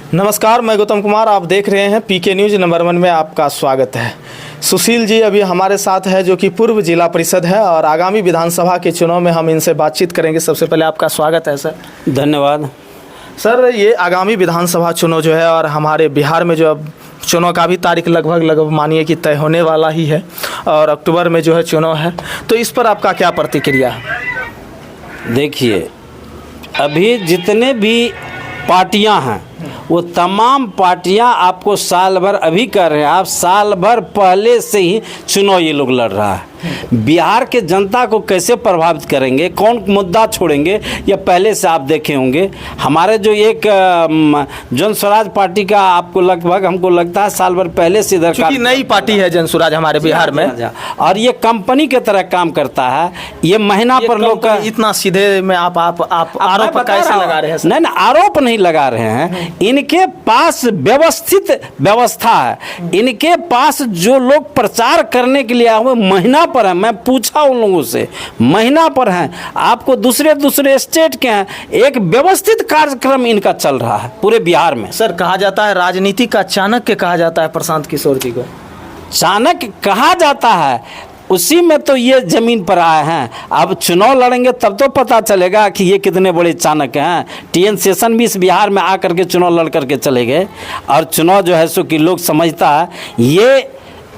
नमस्कार, मैं गौतम कुमार। आप देख रहे हैं पीके न्यूज़ नंबर 1 में आपका स्वागत है। सुशील जी अभी हमारे साथ है, जो कि पूर्व जिला परिषद है, और आगामी विधानसभा के चुनाव में हम इनसे बातचीत करेंगे। सबसे पहले आपका स्वागत है सर। धन्यवाद सर। ये आगामी विधानसभा चुनाव जो है, और हमारे बिहार में जो अब चुनाव का भी तारीख लगभग मानिए कि तय होने वाला ही है, और अक्टूबर में जो है चुनाव है, तो इस पर आपका क्या प्रतिक्रिया है? देखिए, अभी जितने भी पार्टियां हैं वो तमाम पार्टियां आपको साल भर अभी कर रहे हैं। आप साल भर पहले से ही चुनाव ये लोग लड़ रहा है। बिहार के जनता को कैसे प्रभावित करेंगे, कौन मुद्दा छोड़ेंगे, या पहले से आप देखे होंगे। हमारे जो एक जन स्वराज पार्टी का आपको लगभग हमको लगता है साल भर पहले से इधर क्योंकि नई पार्टी है जन स्वराज हमारे बिहार में, और ये कंपनी की तरह काम करता है। ये महीना पर लोग का इतना सीधे में आप आरोप कैसे लगा रहे हैं? नहीं, आरोप नहीं लगा रहे हैं। इनके पास व्यवस्थित व्यवस्था है। इनके पास जो लोग प्रचार करने के लिए आए हुए महीना पर है, मैं पूछा उन लोगों से, महीना पर हैं। आपको दूसरे स्टेट के हैं। एक व्यवस्थित कार्यक्रम इनका चल रहा है पूरे बिहार में। सर, कहा जाता है राजनीति का चाणक्य कहा जाता है प्रशांत किशोर जी को। चाणक्य कहा जाता है, उसी में तो ये जमीन पर आए हैं। अब चुनाव लड़ेंगे तब तो पता चलेगा कि ये कितने बड़े चाणक्य हैं। टीएन शेषन भी इस बिहार में आकर के चुनाव लड़ करके चले गए, और चुनाव जो है सो कि लोग समझता है, ये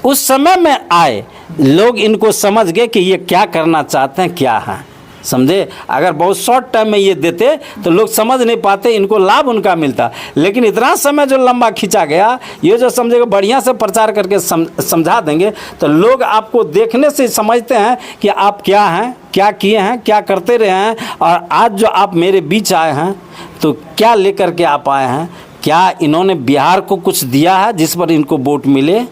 उस समय में आए लोग इनको समझ गए कि ये क्या करना चाहते हैं, क्या है, समझे। अगर बहुत शॉर्ट टाइम में ये देते तो लोग समझ नहीं पाते, इनको लाभ उनका मिलता। लेकिन इतना समय जो लंबा खींचा गया, ये जो समझेगा बढ़िया से प्रचार करके समझा देंगे तो लोग आपको देखने से समझते हैं कि आप क्या हैं, क्या किए हैं, क्या करते रहे हैं। और आज जो आप मेरे बीच आए हैं तो क्या लेकर के आप आए हैं, क्या इन्होंने बिहार को कुछ दिया है जिस पर इनको वोट मिले?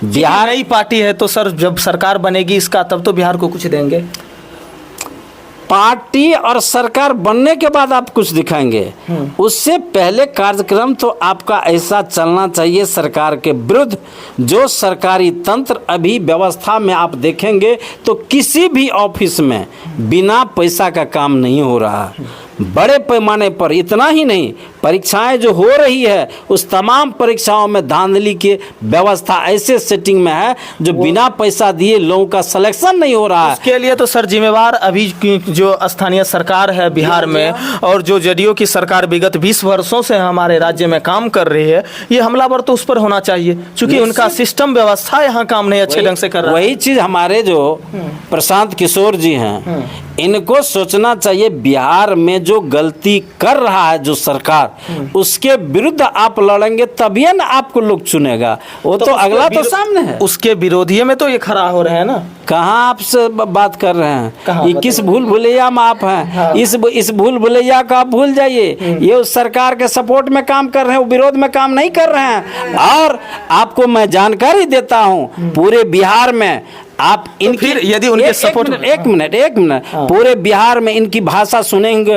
बिहार नई पार्टी है तो सर जब सरकार बनेगी इसका, तब तो बिहार को कुछ देंगे। पार्टी और सरकार बनने के बाद आप कुछ दिखाएंगे, उससे पहले कार्यक्रम तो आपका ऐसा चलना चाहिए सरकार के विरुद्ध। जो सरकारी तंत्र अभी व्यवस्था में आप देखेंगे तो किसी भी ऑफिस में बिना पैसा का काम नहीं हो रहा। बड़े पैमाने पर, इतना ही नहीं, परीक्षाएं जो हो रही है उस तमाम परीक्षाओं में धांधली की व्यवस्था ऐसे सेटिंग में है जो बिना पैसा दिए लोगों का सिलेक्शन नहीं हो रहा है। इसके लिए तो सर जिम्मेवार अभी की जो स्थानीय सरकार है बिहार में, और जो जेडीयू की सरकार विगत 20 वर्षों से हमारे राज्य में काम कर रही है, ये हमलावर तो उस पर होना चाहिए, क्योंकि उनका सिस्टम व्यवस्था यहाँ काम नहीं अच्छे ढंग से कर रहा है। वही चीज हमारे जो प्रशांत किशोर जी हैं, इनको सोचना चाहिए बिहार में जो गलती कर रहा है जो सरकार, उसके विरुद्ध आप लड़ेंगे तभी ना आपको लोग चुनेगा। वो तो अगला तो सामने है। उसके विरोधी में तो ये खड़ा हो रहे हैं ना। कहाँ आपसे बात कर रहे हैं? ये किस भूल भुलैया में आप हैं? हाँ। इस भूल भुलैया को आप भूल जाइए। ये उस सरकार के सपोर्ट में काम कर रहे हैं, विरोध में काम नहीं कर रहे हैं। और आपको मैं जानकारी देता हूँ, पूरे बिहार में आप इनकी, फिर यदि उनके सपोर्ट, एक मिनट, पूरे बिहार में इनकी भाषा सुनेंगे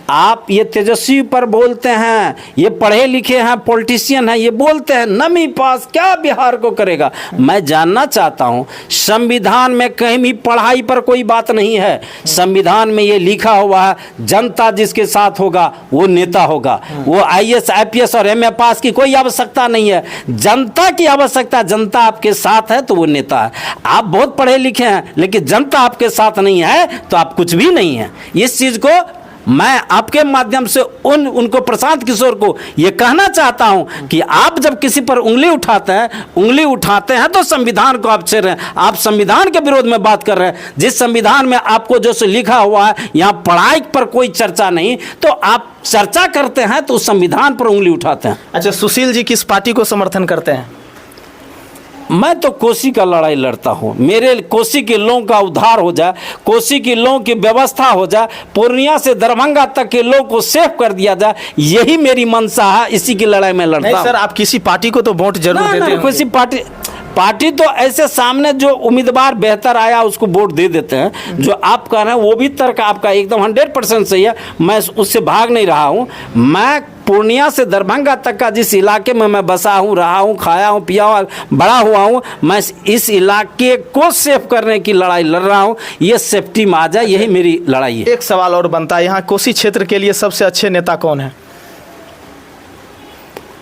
आप ये तेजस्वी पर बोलते हैं, ये पढ़े लिखे हैं, पॉलिटिशियन हैं, ये बोलते हैं नमी पास क्या बिहार को करेगा। मैं जानना चाहता हूं, संविधान में कहीं भी पढ़ाई पर कोई बात नहीं है। संविधान में ये लिखा हुआ है, जनता जिसके साथ होगा वो नेता होगा। वो आईएएस आईपीएस और एमए पास की कोई आवश्यकता नहीं है, जनता की आवश्यकता। जनता आपके साथ है तो वो नेता है। आप बहुत पढ़े लिखे हैं लेकिन जनता आपके साथ नहीं है तो आप कुछ भी नहीं है। इस चीज को मैं आपके माध्यम से उनको प्रशांत किशोर को यह कहना चाहता हूं कि आप जब किसी पर उंगली उठाते हैं तो संविधान को आप छेड़ रहे हैं। आप संविधान के विरोध में बात कर रहे हैं। जिस संविधान में आपको जो लिखा हुआ है, यहां पढ़ाई पर कोई चर्चा नहीं, तो आप चर्चा करते हैं तो उस संविधान पर उंगली उठाते हैं। अच्छा, सुशील जी किस पार्टी को समर्थन करते हैं? मैं तो कोसी का लड़ाई लड़ता हूँ। मेरे कोसी के लोगों का उद्धार हो जाए, कोसी के लोगों की व्यवस्था हो जाए, पूर्णिया से दरभंगा तक के लोगों को सेफ कर दिया जाए, यही मेरी मंशा है। इसी की लड़ाई में लड़ता हूँ। सर, आप किसी पार्टी को तो वोट जरूर देते हैं। किसी पार्टी तो ऐसे सामने जो उम्मीदवार बेहतर आया उसको वोट दे देते हैं। जो आप कह रहे हैं वो भी तर्क आपका एकदम 100% सही है। मैं उससे भाग नहीं रहा हूँ। मैं पूर्णिया से दरभंगा तक का जिस इलाके में मैं बसा हूँ, रहा हूँ, खाया हूँ, पिया हूँ, बड़ा हुआ हूँ, मैं इस इलाके को सेफ करने की लड़ाई लड़ रहा हूँ। ये सेफ्टी में आ जाए, यही मेरी लड़ाई है। एक सवाल और बनता है, यहाँ कोसी क्षेत्र के लिए सबसे अच्छे नेता कौन है?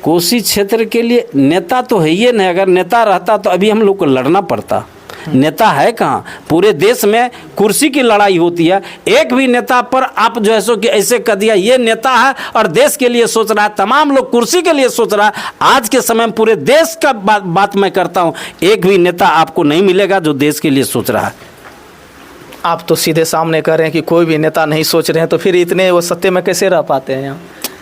कोसी क्षेत्र के लिए नेता तो है ही नहीं। अगर नेता रहता तो अभी हम लोग को लड़ना पड़ता। नेता है कहाँ? पूरे देश में कुर्सी की लड़ाई होती है, एक भी नेता पर आप जो है सो कि ऐसे कर दिया ये नेता है और देश के लिए सोच रहा है, तमाम लोग कुर्सी के लिए सोच रहा है। आज के समय में पूरे देश का बात मैं करता हूँ, एक भी नेता आपको नहीं मिलेगा जो देश के लिए सोच रहा है। आप तो सीधे सामने कह रहे हैं कि कोई भी नेता नहीं सोच रहे हैं, तो फिर इतने वो सत्ते में कैसे रह पाते हैं यहाँ?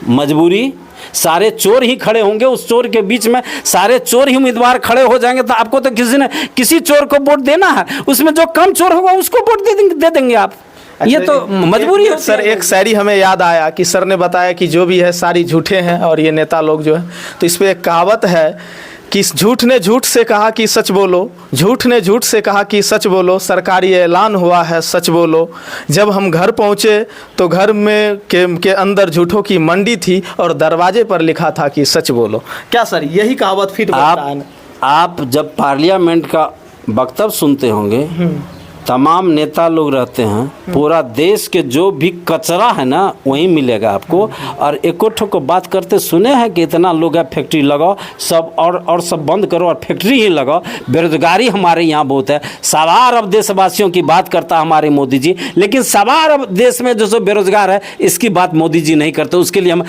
मजबूरी, सारे चोर ही खड़े होंगे, उस चोर के बीच में सारे चोर ही उम्मीदवार खड़े हो जाएंगे, तो आपको तो किसी चोर को वोट देना है, उसमें जो कम चोर होगा उसको वोट दे देंगे आप। ये तो मजबूरी है। सर एक शायरी हमें याद आया कि सर ने बताया कि जो भी है सारी झूठे हैं और ये नेता लोग जो है, तो इस पर एक कहावत है कि झूठ ने झूठ से कहा कि सच बोलो, झूठ ने झूठ से कहा कि सच बोलो, सरकारी ऐलान हुआ है सच बोलो। जब हम घर पहुँचे तो घर में के अंदर झूठों की मंडी थी और दरवाजे पर लिखा था कि सच बोलो। क्या सर यही कहावत फिट बैठता है? आप जब पार्लियामेंट का वक्तव्य सुनते होंगे, तमाम नेता लोग रहते हैं, पूरा देश के जो भी कचरा है ना वहीं मिलेगा आपको। और एक को बात करते सुने हैं कि इतना लोग है, फैक्ट्री लगाओ सब और सब बंद करो और फैक्ट्री ही लगाओ। बेरोजगारी हमारे यहाँ बहुत है। 1.25 अरब देशवासियों की बात करता हमारे मोदी जी, लेकिन 1.25 अरब देश में जो बेरोजगार है इसकी बात मोदी जी नहीं करते। उसके लिए हम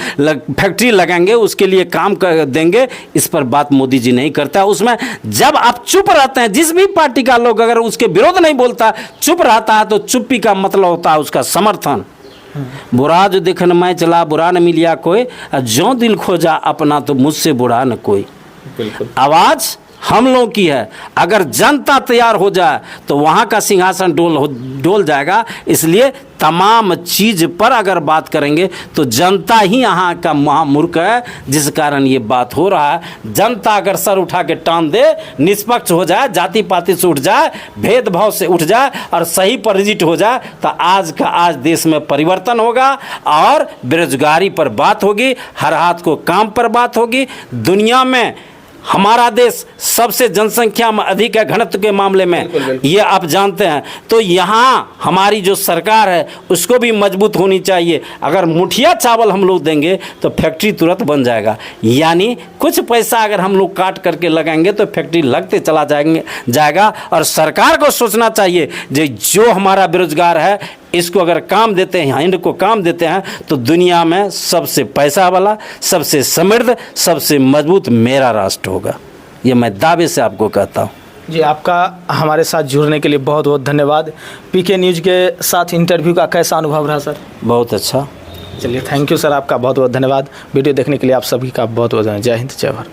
फैक्ट्री लगाएंगे, उसके लिए काम कर देंगे, इस पर बात मोदी जी नहीं करता। उसमें जब आप चुप रहते हैं, जिस भी पार्टी का लोग अगर उसके विरोध नहीं बोलता, चुप रहता है, तो चुप्पी का मतलब होता है उसका समर्थन। बुरा जो देखन मैं चला, बुरा न मिलिया कोई, जो दिल खोजा अपना तो मुझसे बुरा न कोई। बिल्कुल आवाज हम लोग की है। अगर जनता तैयार हो जाए तो वहाँ का सिंहासन डोल जाएगा। इसलिए तमाम चीज़ पर अगर बात करेंगे तो जनता ही यहाँ का महामूर्ख है, जिस कारण ये बात हो रहा है। जनता अगर सर उठा के टान दे, निष्पक्ष हो जाए, जाति पाति से उठ जाए, भेदभाव से उठ जाए और सही पर रिजिट हो जाए, तो आज का आज देश में परिवर्तन होगा और बेरोजगारी पर बात होगी, हर हाथ को काम पर बात होगी। दुनिया में हमारा देश सबसे जनसंख्या में अधिक है घनत्व के मामले में, ये आप जानते हैं। तो यहाँ हमारी जो सरकार है उसको भी मजबूत होनी चाहिए। अगर मुठिया चावल हम लोग देंगे तो फैक्ट्री तुरंत बन जाएगा, यानी कुछ पैसा अगर हम लोग काट करके लगाएंगे तो फैक्ट्री लगते चला जाएगा। और सरकार को सोचना चाहिए जो हमारा बेरोजगार है इसको अगर काम देते हैं, इनको काम देते हैं, तो दुनिया में सबसे पैसा वाला, सबसे समृद्ध, सबसे मजबूत मेरा राष्ट्र होगा। ये मैं दावे से आपको कहता हूँ। जी, आपका हमारे साथ जुड़ने के लिए बहुत बहुत धन्यवाद। पीके न्यूज़ के साथ इंटरव्यू का कैसा अनुभव रहा सर? बहुत अच्छा। चलिए, थैंक यू सर, आपका बहुत बहुत धन्यवाद। वीडियो देखने के लिए आप सभी का बहुत बहुत धन्यवाद। जय हिंद, जय भारत।